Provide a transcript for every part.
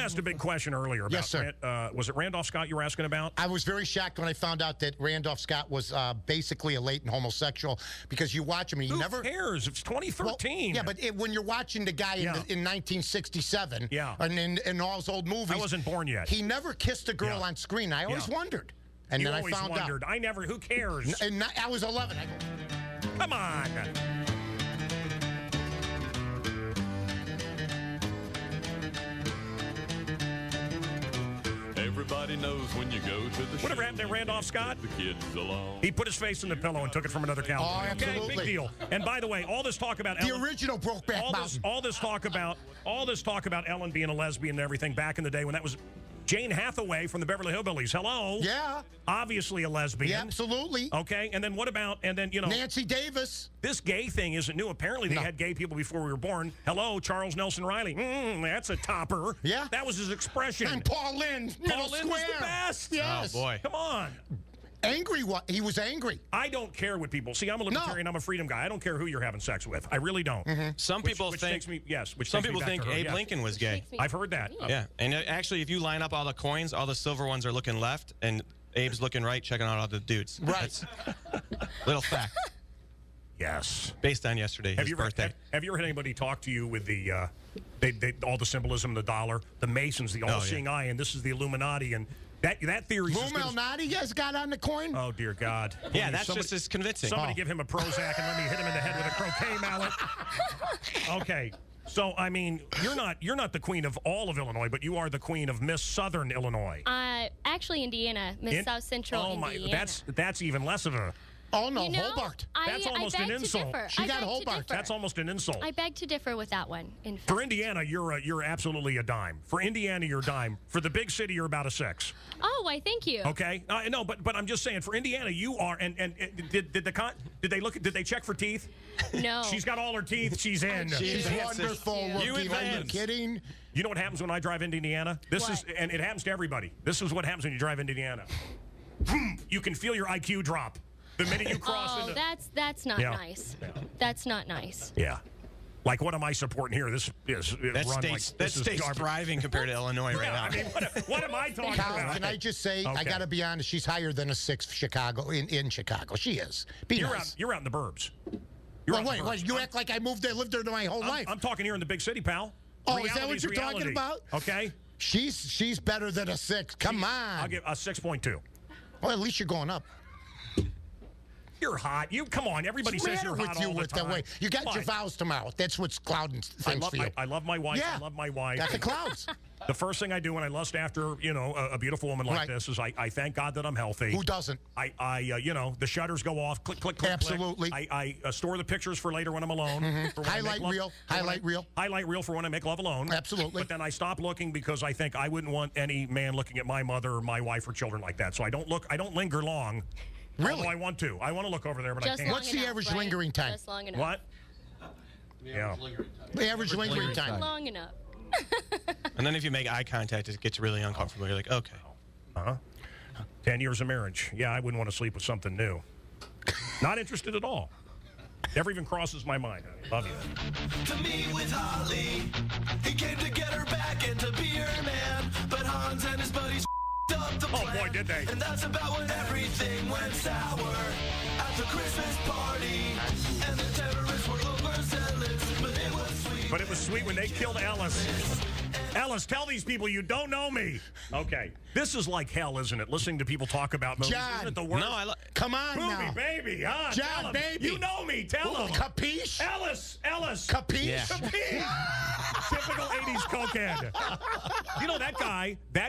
asked a big question earlier about. Yes, sir. Was it Randolph Scott you were asking about? I was very shocked when I found out that Randolph Scott was basically a latent homosexual, because you watch him and he Who never cares? It's 2013. Well, yeah, but when you're watching the guy in 1967, and in all his old movies, I wasn't born yet. He never kissed a girl on screen. I always wondered, and then I found out. I never. Who cares? And I was 11. I go, come on. Everybody knows when you go to the Whatever happened to Randolph Scott? The kids along. He put his face in the pillow and took it from another cowboy. Oh, absolutely. Okay, big deal. And by the way, all this talk about the original Brokeback Mountain. All this talk about Ellen being a lesbian and everything back in the day when that was Jane Hathaway from the Beverly Hillbillies. Hello. Yeah. Obviously a lesbian. Yeah, absolutely. Okay. And then what about, Nancy Davis. This gay thing isn't new. Apparently they had gay people before we were born. Hello, Charles Nelson Riley. That's a topper. Yeah. That was his expression. And Paul Lynde. Paul Lynde was the best. Yes. Oh, boy. Come on. Angry? What? He was angry. I don't care what people see. I'm a libertarian. I'm a freedom guy. I don't care who you're having sex with. I really don't. Some people think Abe Lincoln was gay. I've heard that. Yeah, and actually, if you line up all the coins, all the silver ones are looking left, and Abe's looking right, checking out all the dudes. Right. Little fact. Yes. Based on yesterday, his birthday. Have you ever had anybody talk to you with the all the symbolism, the dollar, the Masons, the all-seeing eye, and this is the Illuminati, and that theory. Illuminati guys got on the coin? Oh, dear God. Yeah, that's just as convincing. Somebody give him a Prozac and let me hit him in the head with a croquet mallet. Okay. So, I mean, you're not the queen of all of Illinois, but you are the queen of Miss Southern Illinois. Actually, Indiana, Miss South Central Indiana. That's even less of a... Oh, no, Hobart. That's almost an insult. She got Hobart. That's almost an insult. I beg to differ with that one, in fact. For Indiana, you're absolutely a dime. For Indiana, you're a dime. For the big city, you're about a 6. Oh, why, thank you. Okay. No, but I'm just saying, for Indiana, you are, and did they check for teeth? No. She's got all her teeth. She's in. She's wonderful. Are you kidding? You know what happens when I drive into Indiana? And it happens to everybody. This is what happens when you drive into Indiana. You can feel your IQ drop. The minute you cross into... that's not nice. Yeah. That's not nice. Yeah. Like, what am I supporting here? This is that state's thriving compared to Illinois right now. I mean, what am I talking about? Can I just say, I got to be honest, she's higher than a 6 Chicago in Chicago. She is. You're out in the burbs. Wait, you act like I lived there my whole life. I'm talking here in the big city, pal. Oh, is that what you're talking about? Okay. She's better than a 6. Come on. I'll give a 6.2. Well, at least you're going up. You're hot. Come on. Everybody says you're hot all the time. That way. You got your vows tomorrow. That's what's clouding things for you. I love my wife. Yeah. I love my wife. Got the clouds. The first thing I do when I lust after, a beautiful woman like this is I thank God that I'm healthy. Who doesn't? The shutters go off. Click, click, click. Absolutely. Click. I store the pictures for later when I'm alone. Highlight reel. Highlight reel for when I make love alone. Absolutely. But then I stop looking because I think I wouldn't want any man looking at my mother or my wife or children like that. So I don't linger long. Really? Although I want to. I want to look over there, but I can't. What's the average lingering time? Just long enough. What? The average lingering time. Long enough. And then if you make eye contact, it gets really uncomfortable. You're like, okay. 10 years of marriage. Yeah, I wouldn't want to sleep with something new. Not interested at all. Never even crosses my mind. Love you. To meet with Holly, he came to get her back and to be her man, but Hans and his buddies up the plan. Oh boy, did they. And that's about when everything went sour at the Christmas party. And the terrorists were overzealous, but it was sweet. But it was sweet when they killed Ellis. Ellis, tell these people you don't know me. Okay. This is like hell, isn't it? Listening to people talk about movies. John. Isn't it the worst? No, come on now. Baby, huh? John, baby. You know me. Tell him. Capiche? Ellis. Capiche? Yeah. Capiche. Typical 80s cokehead. You know that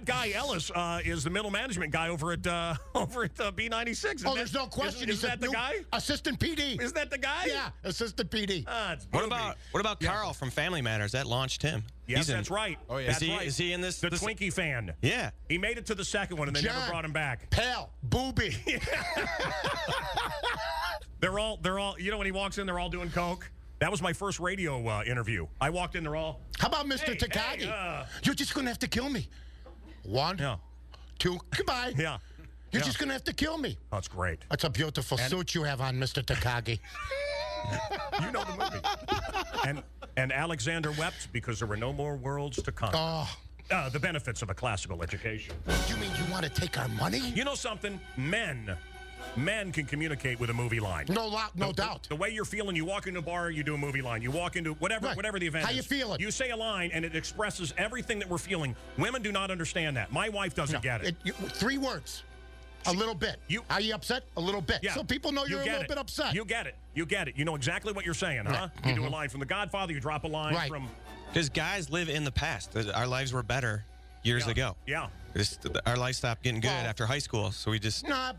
guy Ellis is the middle management guy over at B96. Oh, there's no question. Is that the guy? Assistant PD. Is that the guy? Yeah, assistant PD. What about Carl from Family Matters? That launched him. Yes, that's right. Oh, yeah. Is he in this? The Twinkie fan. Yeah. He made it to the second one, and they never brought him back. Pal, booby. They're all. You know, when he walks in, they're all doing coke. That was my first radio interview. I walked in, they're all. How about Mr. Takagi? You're just gonna have to kill me. 1, 2, goodbye. Yeah. You're just gonna have to kill me. That's great. That's a beautiful suit you have on, Mr. Takagi. You know the movie. And Alexander wept because there were no more worlds to conquer. Oh. the benefits of a classical education. You mean you want to take our money? You know something? Men can communicate with a movie line. No doubt. The way you're feeling, you walk into a bar, you do a movie line. You walk into whatever the event is. How you feeling? You say a line, and it expresses everything that we're feeling. Women do not understand that. My wife doesn't get it. 3 words. A little bit. Are you upset? A little bit. Yeah. So people know you're a little bit upset. You get it. You get it. You know exactly what you're saying, huh? You do a line from The Godfather. You drop a line from... Because guys live in the past. Our lives were better years ago. Yeah. Our life stopped getting good after high school, so we just... No,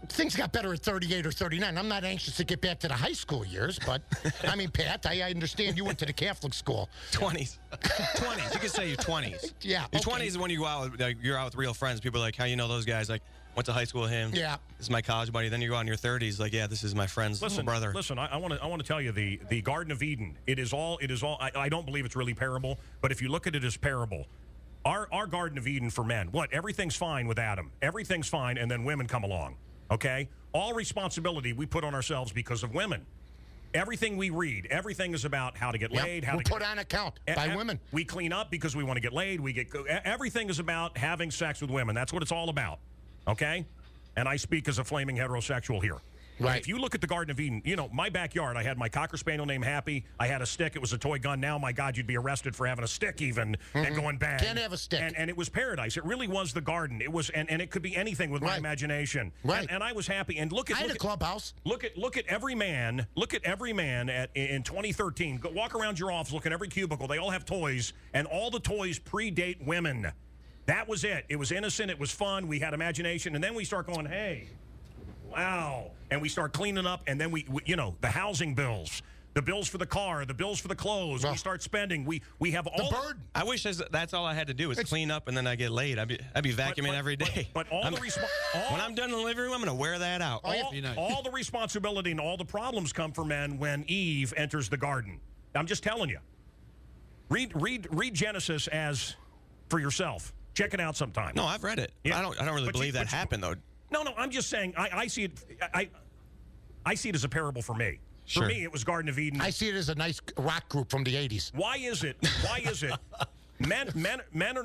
things got better at 38 or 39. I'm not anxious to get back to the high school years, but, I mean, Pat, I understand you went to the Catholic school. 20s. 20s. You could say your 20s. Yeah. Your 20s is when you go out, you're out with real friends. People are like, how you know those guys? Like, went to high school with him. Yeah. This is my college buddy. Then you go out in your 30s, like, yeah, this is my friend's little brother. Listen, I want to tell you the Garden of Eden. It is all. I don't believe it's really parable, but if you look at it as parable, our Garden of Eden for men, everything's fine with Adam. Everything's fine, and then women come along. Okay, all responsibility we put on ourselves because of women. Everything we read, everything is about how to get laid. How to put on account by women. We clean up because we want to get laid. Everything is about having sex with women. That's what it's all about. Okay? And I speak as a flaming heterosexual here. Right. If you look at the Garden of Eden, my backyard, I had my Cocker Spaniel named Happy. I had a stick. It was a toy gun. Now, my God, you'd be arrested for having a stick even and going bang. Can't have a stick. And it was paradise. It really was the garden. It was, and it could be anything with my imagination. Right. And I was happy. And I had a clubhouse. Look at every man. Look at every man in 2013. Walk around your office. Look at every cubicle. They all have toys, and all the toys predate women. That was it. It was innocent. It was fun. We had imagination, and then we start going, hey. Wow. And we start cleaning up, and then we the housing bills, the bills for the car, the bills for the clothes. We start spending. We have all the burden. I wish that's all I had to do was clean up, and then I get laid. I'd be vacuuming every day. But when I'm done in the living room, I'm going to wear that out. All the responsibility and all the problems come for men when Eve enters the garden. I'm just telling you. Read Genesis as for yourself. Check it out sometime. No, I've read it. Yeah. I don't really believe that happened though. No, I'm just saying I see it. I see it as a parable for me. Sure. For me, it was Garden of Eden. I see it as a nice rock group from the 80s. Why is it? Men are